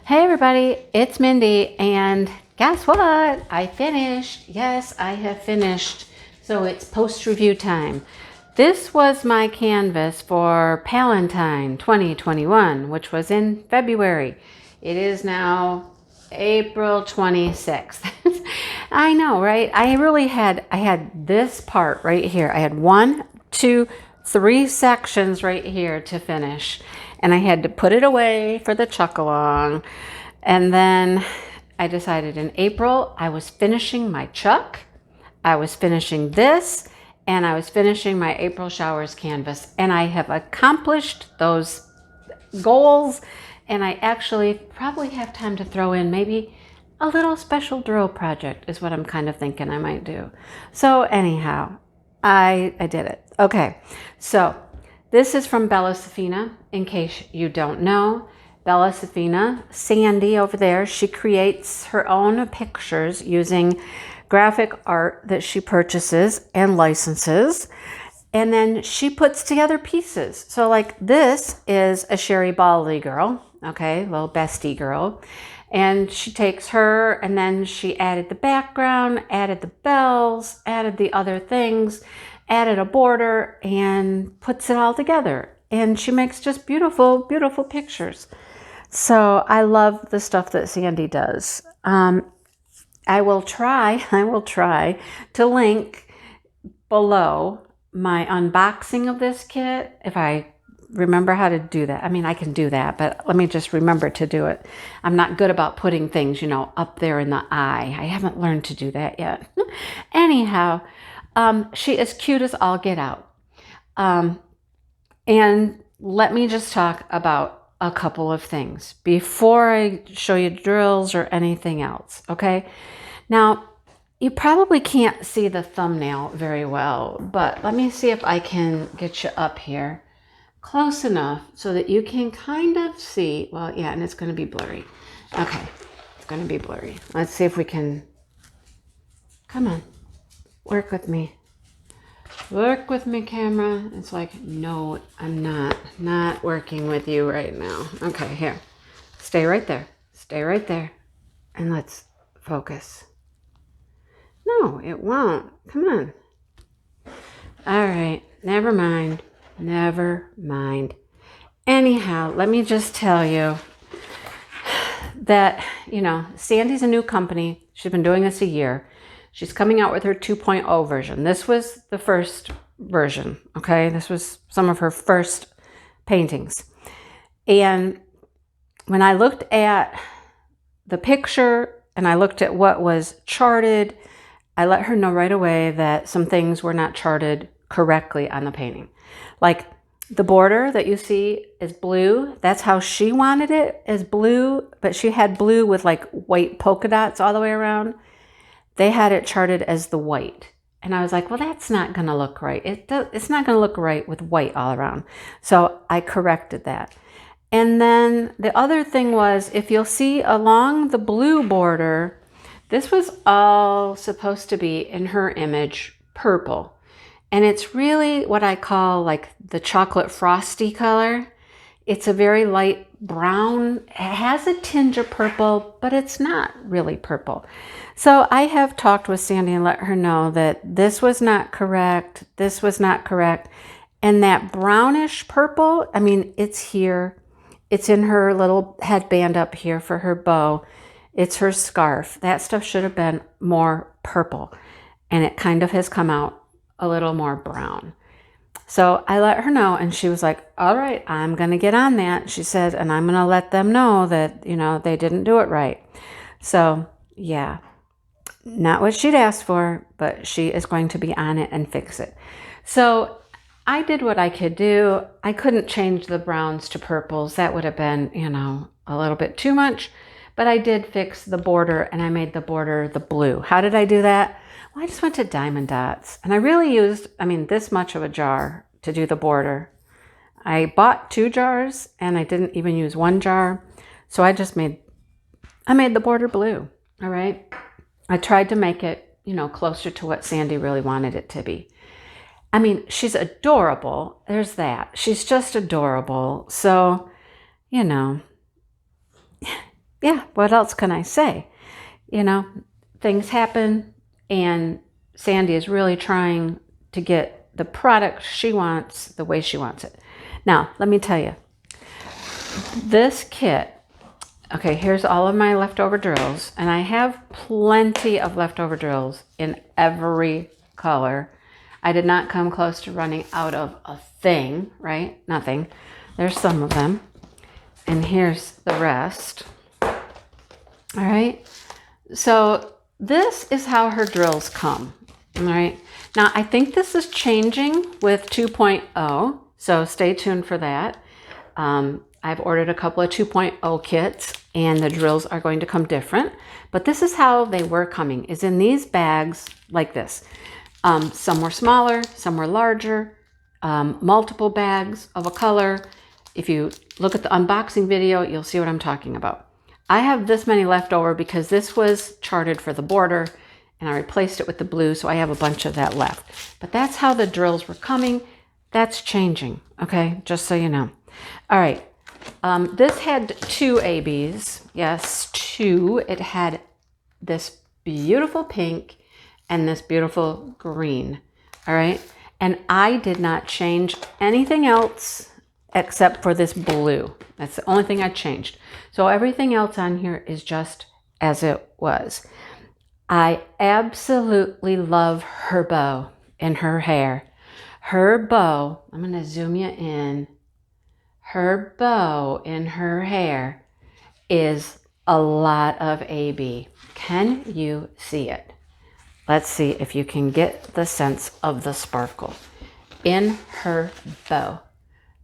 Hey everybody, it's Mindy, and guess what? I finished. Yes, I have finished. So it's post-review time. This was my canvas for Palentine 2021, which was in February. It is now April 26th. I know, right? I had this part right here. I had 1, 2, 3 sections right here to finish. And I had to put it away for the chuck along. And then I decided in April I was finishing my chuck, I was finishing this, and I was finishing my April showers canvas. And I have accomplished those goals. And I actually probably have time to throw in maybe a little special drill project is what I'm kind of thinking I might do. So anyhow, I did it. Okay, so this is from Bella Safina, in case you don't know. Bella Safina, Sandy over there, she creates her own pictures using graphic art that she purchases and licenses. And then she puts together pieces. So like this is a Sherry Baldy girl, okay, little bestie girl. And she takes her and then she added the background, added the bells, added the other things, added a border and puts it all together. And she makes just beautiful, beautiful pictures. So I love the stuff that Sandy does. I will try to link below my unboxing of this kit if I remember how to do that. I mean, I can do that, but let me just remember to do it. I'm not good about putting things, up there in the eye. I haven't learned to do that yet. Anyhow, she is cute as all get out. And let me just talk about a couple of things before I show you drills or anything else, okay? Now, you probably can't see the thumbnail very well, but let me see if I can get you up here close enough so that you can kind of see. Well, yeah, and it's going to be blurry. Okay, it's going to be blurry. Let's see if we can. Come on, work with me. Work with me, camera. It's like, no, I'm not working with you right now. Okay, here. Stay right there. Stay right there. And let's focus. No, it won't. Come on. All right. Never mind. Never mind. Anyhow, let me just tell you that, Sandy's a new company. She's been doing this a year. She's coming out with her 2.0 version. This was the first version, okay? This was some of her first paintings. And when I looked at the picture and I looked at what was charted, I let her know right away that some things were not charted correctly on the painting. Like the border that you see is blue. That's how she wanted it, is blue, but she had blue with like white polka dots all the way around. They had it charted as the white. And I was like, well, that's not going to look right. It's not going to look right with white all around. So I corrected that. And then the other thing was, if you'll see along the blue border, this was all supposed to be, in her image, purple. And it's really what I call like the chocolate frosty color. It's a very light brown. It has a tinge of purple, but it's not really purple. So I have talked with Sandy and let her know that this was not correct. This was not correct. And that brownish purple, I mean, it's here. It's in her little headband up here for her bow. It's her scarf. That stuff should have been more purple. And it kind of has come out a little more brown. So I let her know, and she was like, all right, I'm going to get on that. She said, and I'm going to let them know that, they didn't do it right. So yeah, not what she'd asked for, but she is going to be on it and fix it. So I did what I could do. I couldn't change the browns to purples. That would have been, a little bit too much, but I did fix the border, and I made the border the blue. How did I do that? Well, I just went to diamond dots, and I really used, this much of a jar to do the border. I bought 2 jars, and I didn't even use 1 jar. So I made the border blue. All right. I tried to make it, closer to what Sandy really wanted it to be. She's adorable. There's that. She's just adorable. So, yeah, what else can I say? You know, things happen, and Sandy is really trying to get the product she wants the way she wants it. Now, let me tell you, this kit, okay, here's all of my leftover drills, and I have plenty of leftover drills in every color. I did not come close to running out of a thing, right? Nothing. There's some of them, and here's the rest. All right, so this is how her drills come. All right, now I think this is changing with 2.0, so stay tuned for that. I've ordered a couple of 2.0 kits, and the drills are going to come different, but this is how they were coming, is in these bags like this. Some were smaller, some were larger, multiple bags of a color. If you look at the unboxing video, you'll see what I'm talking about. I have this many left over because this was charted for the border, and I replaced it with the blue, so I have a bunch of that left. But that's how the drills were coming. That's changing, okay? Just so you know. All right. This had 2 ABs. Yes, 2. It had this beautiful pink and this beautiful green. All right. And I did not change anything else except for this blue. That's the only thing I changed. So everything else on here is just as it was. I absolutely love her bow and her hair. Her bow, I'm going to zoom you in. Her bow in her hair is a lot of AB. Can you see it? Let's see if you can get the sense of the sparkle in her bow.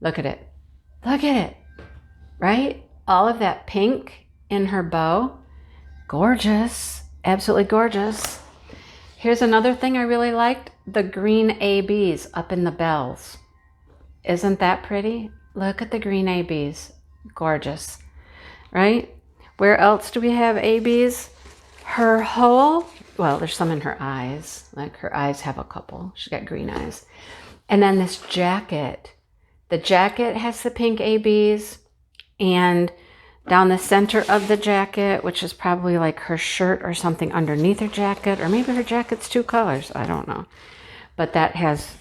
Look at it. Look at it. Right? All of that pink in her bow. Gorgeous. Absolutely gorgeous. Here's another thing I really liked. The green ABs up in the bells. Isn't that pretty? Look at the green ABs. Gorgeous. Right? Where else do we have ABs? Her whole, well, there's some in her eyes. Like her eyes have a couple. She's got green eyes. And then this jacket. The jacket has the pink ABs. And down the center of the jacket, which is probably like her shirt or something underneath her jacket. Or maybe her jacket's 2 colors. I don't know. But that has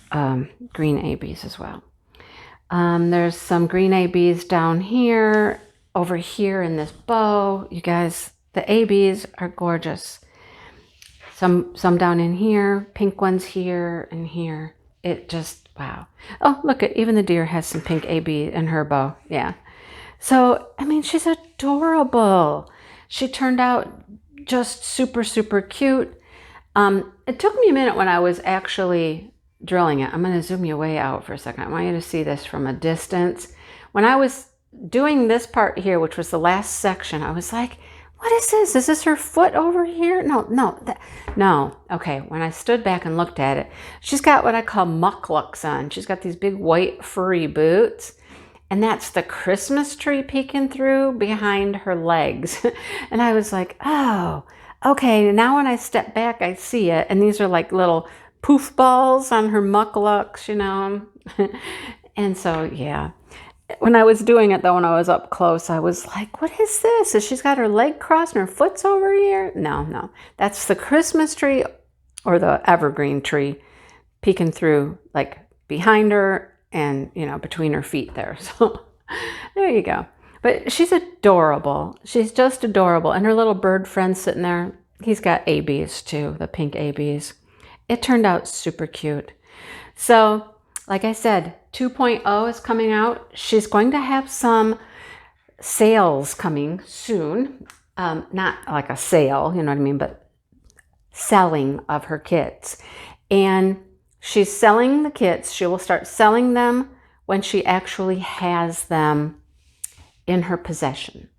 green ABs as well. There's some green ABs down here, over here in this bow. You guys, the ABs are gorgeous. Some down in here, pink ones here and here. It just, wow. Oh, look, even the deer has some pink AB in her bow. Yeah. So, I mean, she's adorable. She turned out just super, super cute. It took me a minute when I was actually drilling it. I'm going to zoom you way out for a second. I want you to see this from a distance. When I was doing this part here, which was the last section, I was like, what is this? Is this her foot over here? No. Okay, when I stood back and looked at it, she's got what I call mucklucks on. She's got these big white furry boots, and that's the Christmas tree peeking through behind her legs. And I was like, oh, okay, now when I step back, I see it, and these are like little poof balls on her mucklucks, you know. And so, yeah. When I was doing it, though, when I was up close, I was like, what is this? She's got her leg crossed and her foot's over here? No. That's the Christmas tree or the evergreen tree peeking through, like, behind her and, you know, between her feet there. So, there you go. But she's adorable. She's just adorable. And her little bird friend sitting there, he's got ABs, too, the pink ABs. It turned out super cute. So, like I said, 2.0 is coming out. She's going to have some sales coming soon. Not like a sale, you know what I mean, but selling of her kits. And she's selling the kits. She will start selling them when she actually has them in her possession.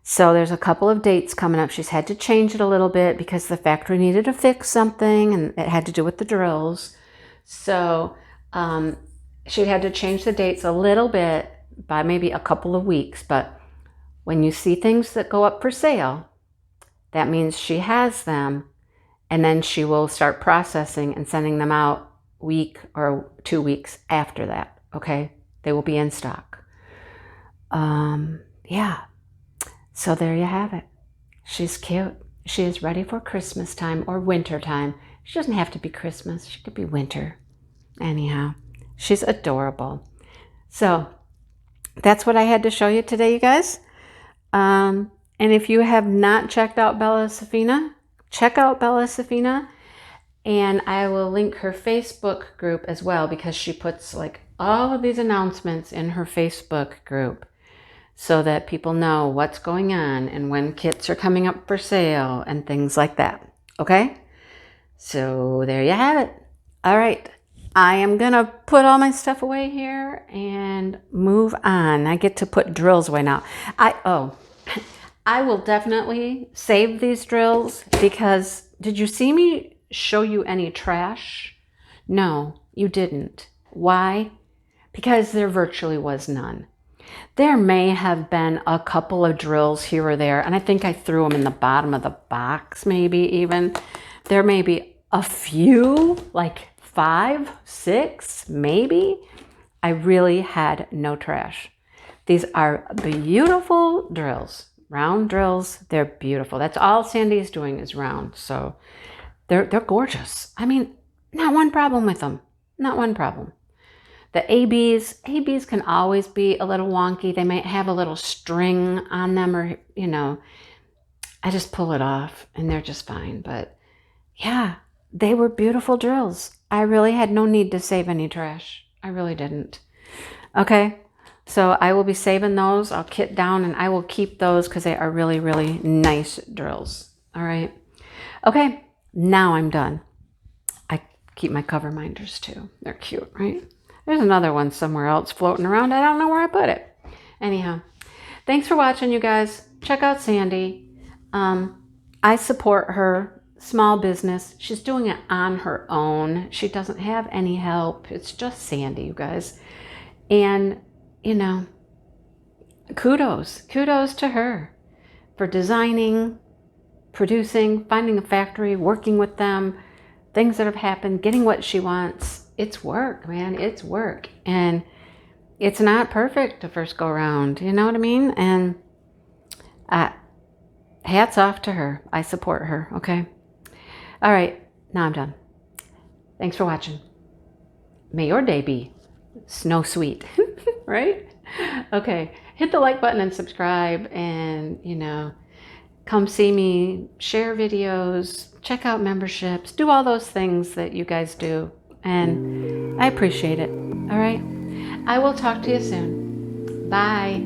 So there's a couple of dates coming up. She's had to change it a little bit because the factory needed to fix something, and it had to do with the drills. So she had to change the dates a little bit by maybe a couple of weeks. But when you see things that go up for sale, that means she has them, and then she will start processing and sending them out week or 2 weeks after that. Okay, they will be in stock. Yeah. So there you have it. She's cute. She is ready for Christmas time or winter time. She doesn't have to be Christmas. She could be winter. Anyhow, she's adorable. So that's what I had to show you today, you guys. And if you have not checked out Bella Safina, check out Bella Safina. And I will link her Facebook group as well, because she puts like all of these announcements in her Facebook group so that people know what's going on and when kits are coming up for sale and things like that. Okay? So there you have it. All right. I am going to put all my stuff away here and move on. I get to put drills away now. I will definitely save these drills, because did you see me show you any trash? No, you didn't. Why? Because there virtually was none. There may have been a couple of drills here or there, and I think I threw them in the bottom of the box, maybe even. There may be a few, like 5, 6, maybe. I really had no trash. These are beautiful drills, round drills. They're beautiful. That's all Sandy's doing is round, so they're gorgeous. I mean, not one problem with them. Not one problem. The ABs can always be a little wonky. They might have a little string on them, or, you know, I just pull it off and they're just fine. But yeah, they were beautiful drills. I really had no need to save any trash. I really didn't. Okay, so I will be saving those. I'll kit down and I will keep those because they are really, really nice drills. All right. Okay, now I'm done. I keep my cover minders too. They're cute, right? There's another one somewhere else floating around. I don't know where I put it. Anyhow, thanks for watching, you guys. Check out Sandy. I support her small business. She's doing it on her own. She doesn't have any help. It's just Sandy, you guys. And, you know, kudos to her for designing, producing, finding a factory, working with them, things that have happened, getting what she wants. It's work, man. It's work. And it's not perfect the first go around. You know what I mean? And hats off to her. I support her. Okay. All right. Now I'm done. Thanks for watching. May your day be snow sweet. Right? Okay. Hit the like button and subscribe, and, you know, come see me, share videos, check out memberships, do all those things that you guys do. And I appreciate it. All right. I will talk to you soon. Bye.